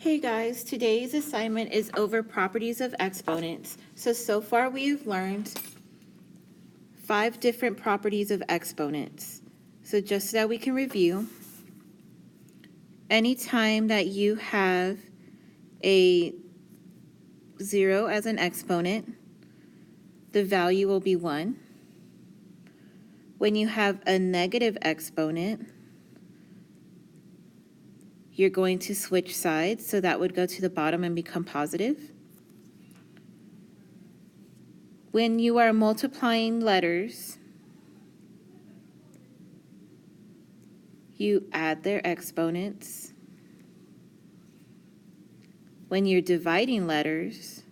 Hey guys, today's assignment is over properties of exponents. So far we've learned 5 different properties of exponents. So just so that we can review, anytime that you have a 0 as an exponent, the value will be 1. When you have a negative exponent, you're going to switch sides, so that would go to the bottom and become positive. When you are multiplying letters, you add their exponents. When you're dividing letters,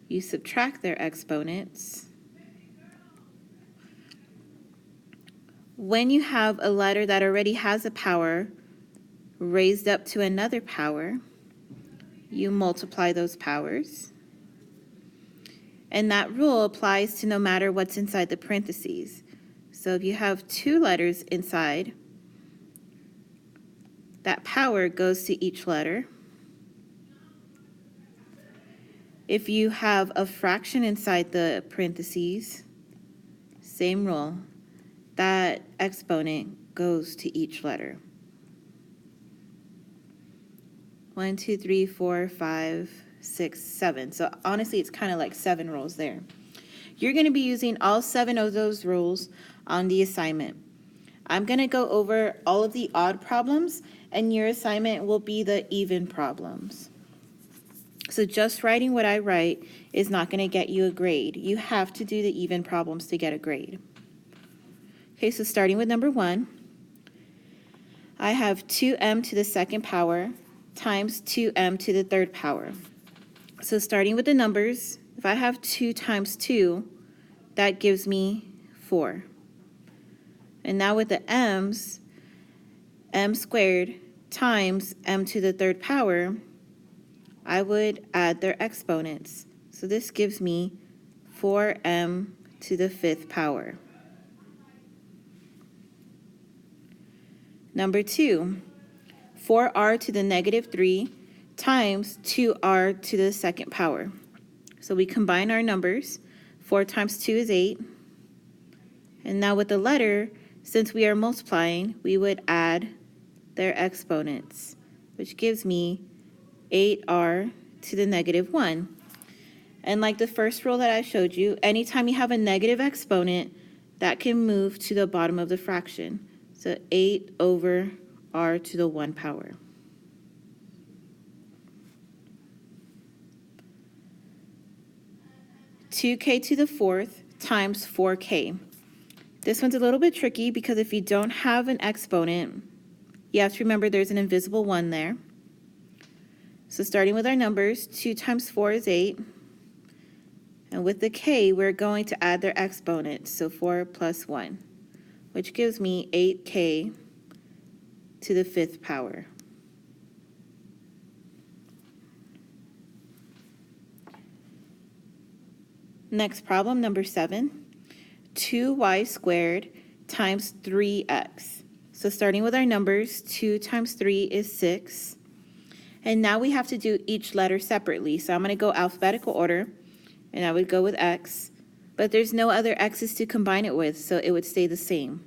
you subtract their exponents. When you have a letter that already has a power raised up to another power, you multiply those powers. And that rule applies to no matter what's inside the parentheses. So if you have 2 letters inside, that power goes to each letter. If you have a fraction inside the parentheses, same rule, that exponent goes to each letter. 1, 2, 3, 4, 5, 6, 7. So honestly, it's kind of like 7 rules there. You're going to be using all 7 of those rules on the assignment. I'm going to go over all of the odd problems, and your assignment will be the even problems. So just writing what I write is not going to get you a grade. You have to do the even problems to get a grade. Okay, so starting with number 1, I have 2m to the second power times 2m to the third power. So starting with the numbers, if I have 2 times 2, that gives me 4. And now with the m's, m squared times m to the third power, I would add their exponents. So this gives me 4m to the 5th power. Number 2, 4r to the negative 3 times 2r to the second power. So we combine our numbers. 4 times 2 is 8. And now with the letter, since we are multiplying, we would add their exponents, which gives me 8r to the negative 1. And like the first rule that I showed you, anytime you have a negative exponent, that can move to the bottom of the fraction. So 8 over r to the 1 power. (2k to the 4th) times 4k. This one's a little bit tricky because if you don't have an exponent, you have to remember there's an invisible 1 there. So starting with our numbers, 2 times 4 is 8. And with the k, we're going to add their exponents, so 4 plus 1, which gives me 8k to the 5th power. Next problem, number 7. 2y squared times 3x. So starting with our numbers, 2 times 3 is 6. And now we have to do each letter separately. So I'm going to go alphabetical order, and I would go with x. But there's no other x's to combine it with, so it would stay the same.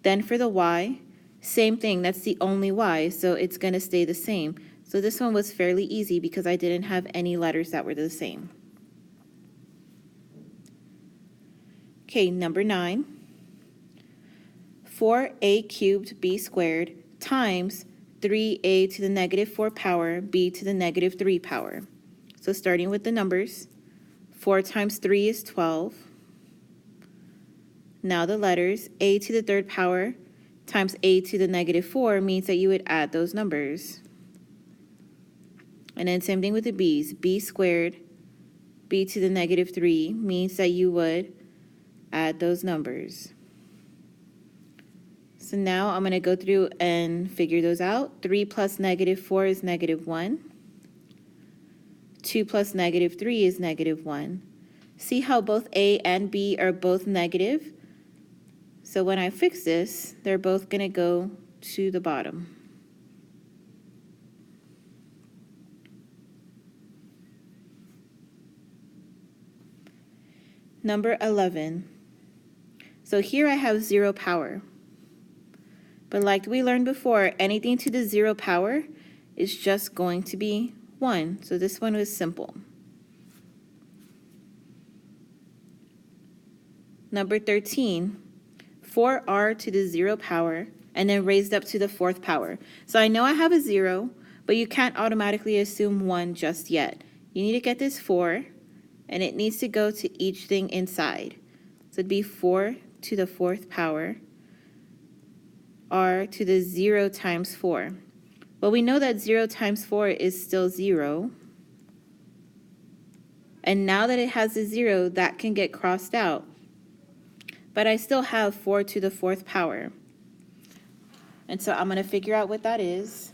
Then for the y, same thing. That's the only y, so it's going to stay the same. So this one was fairly easy because I didn't have any letters that were the same. Okay, number 9, 4a cubed b squared times 3a to the negative 4 power b to the negative 3 power. So starting with the numbers, 4 times 3 is 12. Now the letters, a to the 3rd power times a to the negative 4 means that you would add those numbers. And then same thing with the b's, b squared b to the negative 3 means that you would add those numbers. So now I'm going to go through and figure those out. 3 plus negative 4 is negative 1. 2 plus negative 3 is negative 1. See how both a and b are both negative? So when I fix this, they're both going to go to the bottom. Number 11. So here I have 0 power. But like we learned before, anything to the 0 power is just going to be 1. So this one was simple. Number 13, 4r to the 0 power, and then raised up to the 4th power. So I know I have a 0, but you can't automatically assume 1 just yet. You need to get this 4, and it needs to go to each thing inside. So it'd be 4 to the 4th power, r to the 0 times 4. Well, we know that 0 times 4 is still 0. And now that it has a 0, that can get crossed out. But I still have 4 to the 4th power. And so I'm going to figure out what that is.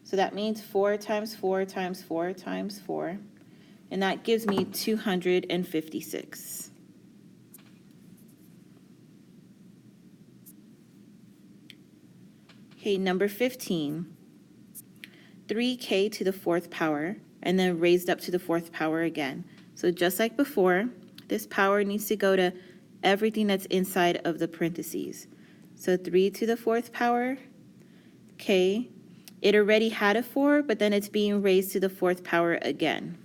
So that means 4 times 4 times 4 times 4. And that gives me 256. Okay, number 15. 3k to the 4th power, and then raised up to the 4th power again. So just like before, this power needs to go to everything that's inside of the parentheses. So 3 to the 4th power, k. It already had a 4, but then it's being raised to the 4th power again.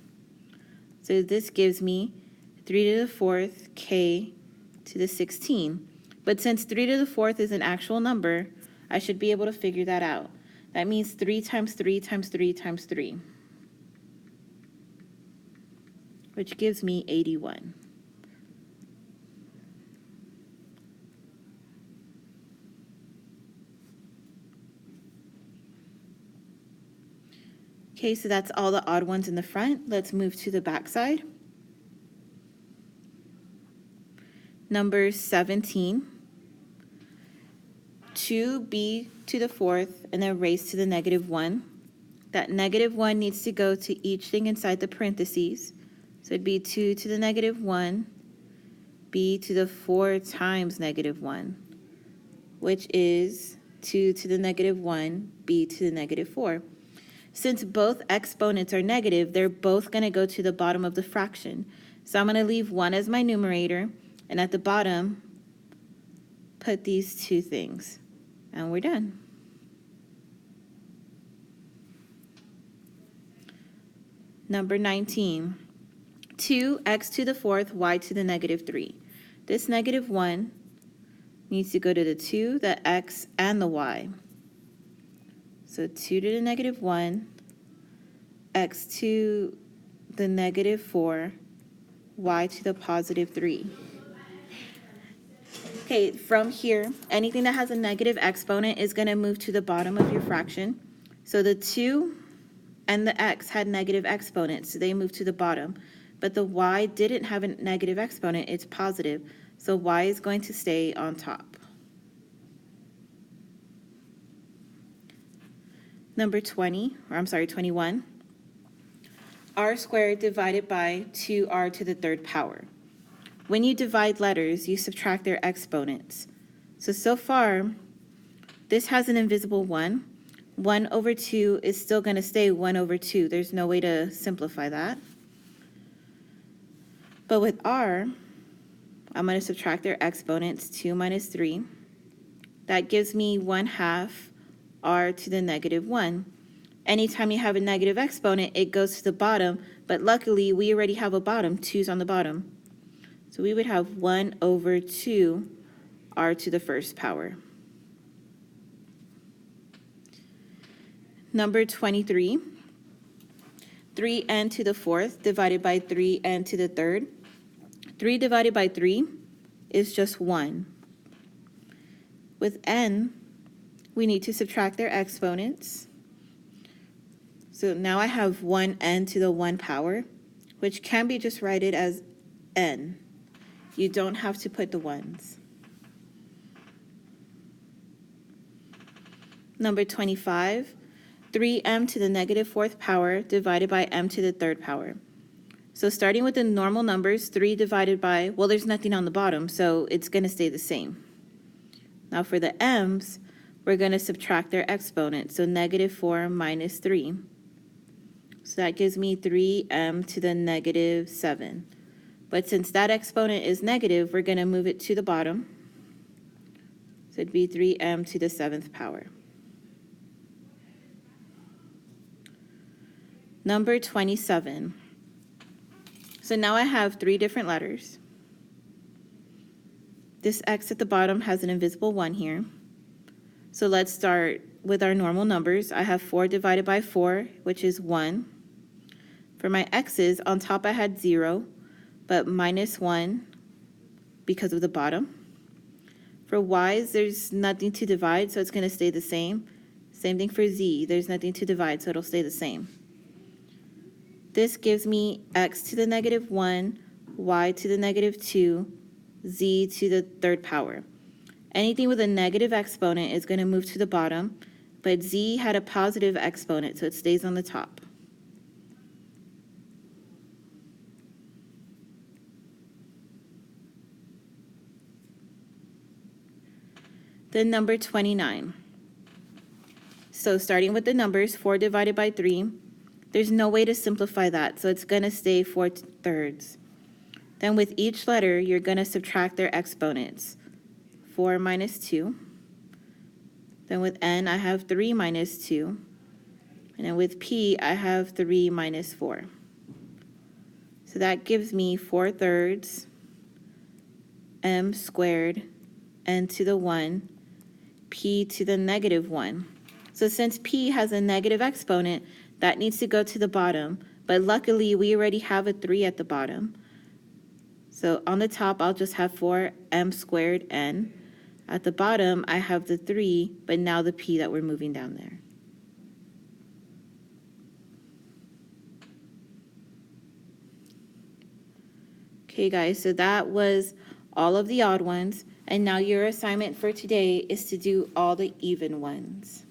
So this gives me 3 to the 4th, k to the 16. But since 3 to the 4th is an actual number, I should be able to figure that out. That means 3 times 3 times 3 times 3, which gives me 81. Okay, so that's all the odd ones in the front. Let's move to the back side. Number 17. 2b to the 4th, and then raised to the -1. That -1 needs to go to each thing inside the parentheses. So it'd be 2 to the -1, b to the 4 times -1, which is 2 to the -1, b to the -4. Since both exponents are negative, they're both going to go to the bottom of the fraction. So I'm going to leave 1 as my numerator, and at the bottom, put these two things. And we're done. Number 19, 2x to the 4th, y to the -3. This -1 needs to go to the 2, the x, and the y. So 2 to the -1, x to the -4, y to the +3. Okay, from here, anything that has a negative exponent is going to move to the bottom of your fraction. So the 2 and the x had negative exponents, so they move to the bottom. But the y didn't have a negative exponent, it's positive. So y is going to stay on top. Number 21. R squared divided by 2r to the 3rd power. When you divide letters, you subtract their exponents. So far, this has an invisible 1. 1 over 2 is still going to stay 1 over 2. There's no way to simplify that. But with r, I'm going to subtract their exponents, 2 minus 3. That gives me 1/2 r to the -1. Anytime you have a negative exponent, it goes to the bottom, but luckily we already have a bottom, 2's on the bottom. So we would have 1 over 2 r to the 1st power. Number 23, 3n to the 4th divided by 3n to the 3rd. 3 divided by 3 is just 1. With n, we need to subtract their exponents. So now I have 1n to the 1 power, which can be just written as n. You don't have to put the 1s. Number 25, 3m to the -4th power divided by m to the 3rd power. So starting with the normal numbers, 3 divided by, well, there's nothing on the bottom, so it's going to stay the same. Now for the m's, we're going to subtract their exponent, so negative 4 minus 3. So that gives me 3m to the negative 7. But since that exponent is negative, we're going to move it to the bottom. So it'd be 3m to the 7th power. Number 27. So now I have 3 different letters. This x at the bottom has an invisible 1 here. So let's start with our normal numbers. I have 4 divided by 4, which is 1. For my x's, on top I had 0, but minus 1 because of the bottom. For y's, there's nothing to divide, so it's going to stay the same. Same thing for z. There's nothing to divide, so it'll stay the same. This gives me x to the negative 1, y to the negative 2, z to the 3rd power. Anything with a negative exponent is going to move to the bottom, but z had a positive exponent, so it stays on the top. Then number 29. So starting with the numbers, 4 divided by 3, there's no way to simplify that, so it's going to stay 4/3. Then with each letter, you're going to subtract their exponents. 4 minus 2. Then with n, I have 3 minus 2. And then with p, I have 3 minus 4. So that gives me 4/3 m squared n to the 1, p to the negative 1. So since p has a negative exponent, that needs to go to the bottom, but luckily we already have a 3 at the bottom. So on the top, I'll just have 4m squared n. At the bottom, I have the 3, but now the p that we're moving down there. Okay, guys, so that was all of the odd ones, and now your assignment for today is to do all the even ones.